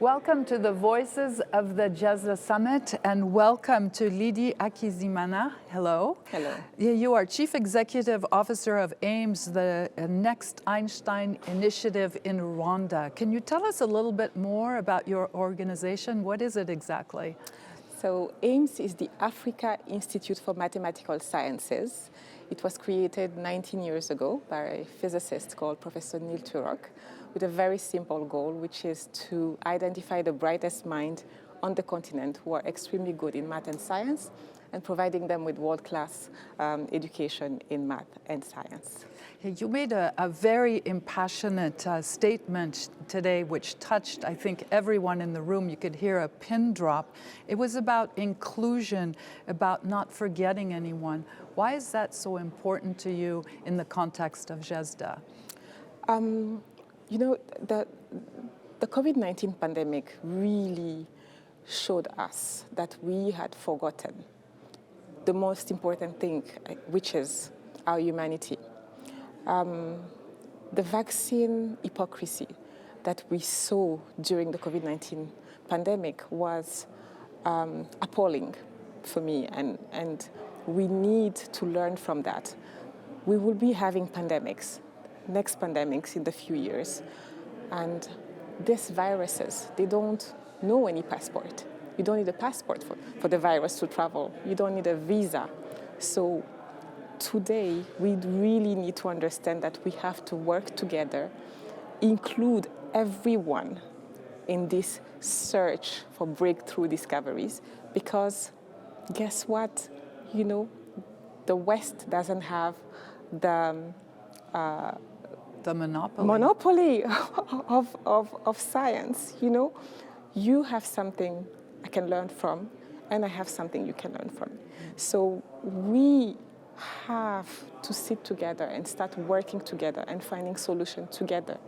Welcome to the Voices of the GESDA Summit, and welcome to Lydie Hakizimana. Hello. Hello. You are Chief Executive Officer of AIMS, the Next Einstein Initiative in Rwanda. Can you tell us a little bit more about your organization? What is it exactly? So AIMS is the Africa Institute for Mathematical Sciences. It was created 19 years ago by a physicist called Professor Neil Turok, with a very simple goal, which is to identify the brightest mind on the continent who are extremely good in math and science, and providing them with world-class education in math and science. You made a very impassionate statement today, which touched, I think, everyone in the room. You could hear a pin drop. It was about inclusion, about not forgetting anyone. Why is that so important to you in the context of GESDA? You know, the COVID-19 pandemic really showed us that we had forgotten the most important thing, which is our humanity. The vaccine hypocrisy that we saw during the COVID-19 pandemic was appalling for me, and we need to learn from that. We will be having next pandemics in the few years, and these viruses, they don't know any passport. You don't need a passport for the virus to travel. You don't need a visa. So today, we really need to understand that we have to work together, include everyone in this search for breakthrough discoveries, because guess what? You know, the West doesn't have the monopoly of science. You know, you have something I can learn from, and I have something you can learn from. So we have to sit together and start working together and finding solutions together.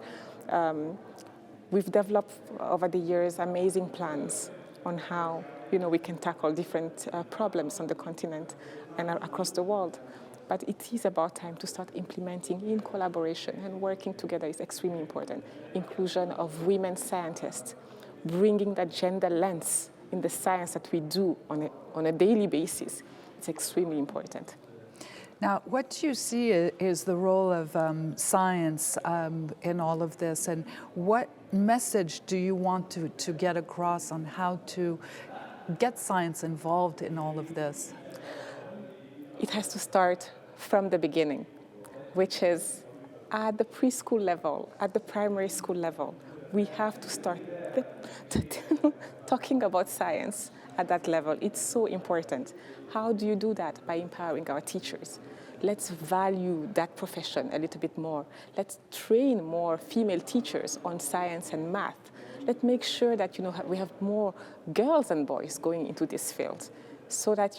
We've developed over the years amazing plans on how we can tackle different problems on the continent and across the world. But it is about time to start implementing in collaboration, and working together is extremely important. Inclusion of women scientists, bringing that gender lens in the science that we do on a daily basis, it's extremely important. Now, what do you see is the role of science in all of this, and what message do you want to get across on how to get science involved in all of this? It has to start from the beginning, which is at the preschool level, at the primary school level. We have to start talking about science at that level. It's so important. How do you do that? By empowering our teachers. Let's value that profession a little bit more. Let's train more female teachers on science and math. Let's make sure that we have more girls and boys going into this field, so that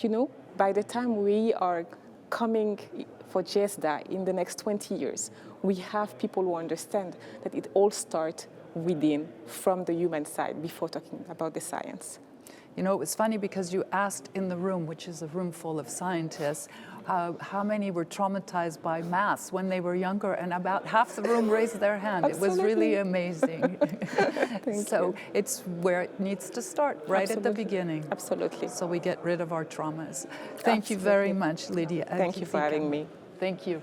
by the time we are coming for GESDA in the next 20 years, we have people who understand that it all starts within, from the human side, before talking about the science. You know, it was funny because you asked in the room, which is a room full of scientists, how many were traumatized by maths when they were younger, and about half the room raised their hand. Absolutely. It was really amazing. So you. it's where it needs to start, right Absolutely. At the beginning. Absolutely. So we get rid of our traumas. Thank you very much, Lydia. Thank you for having me. Thank you.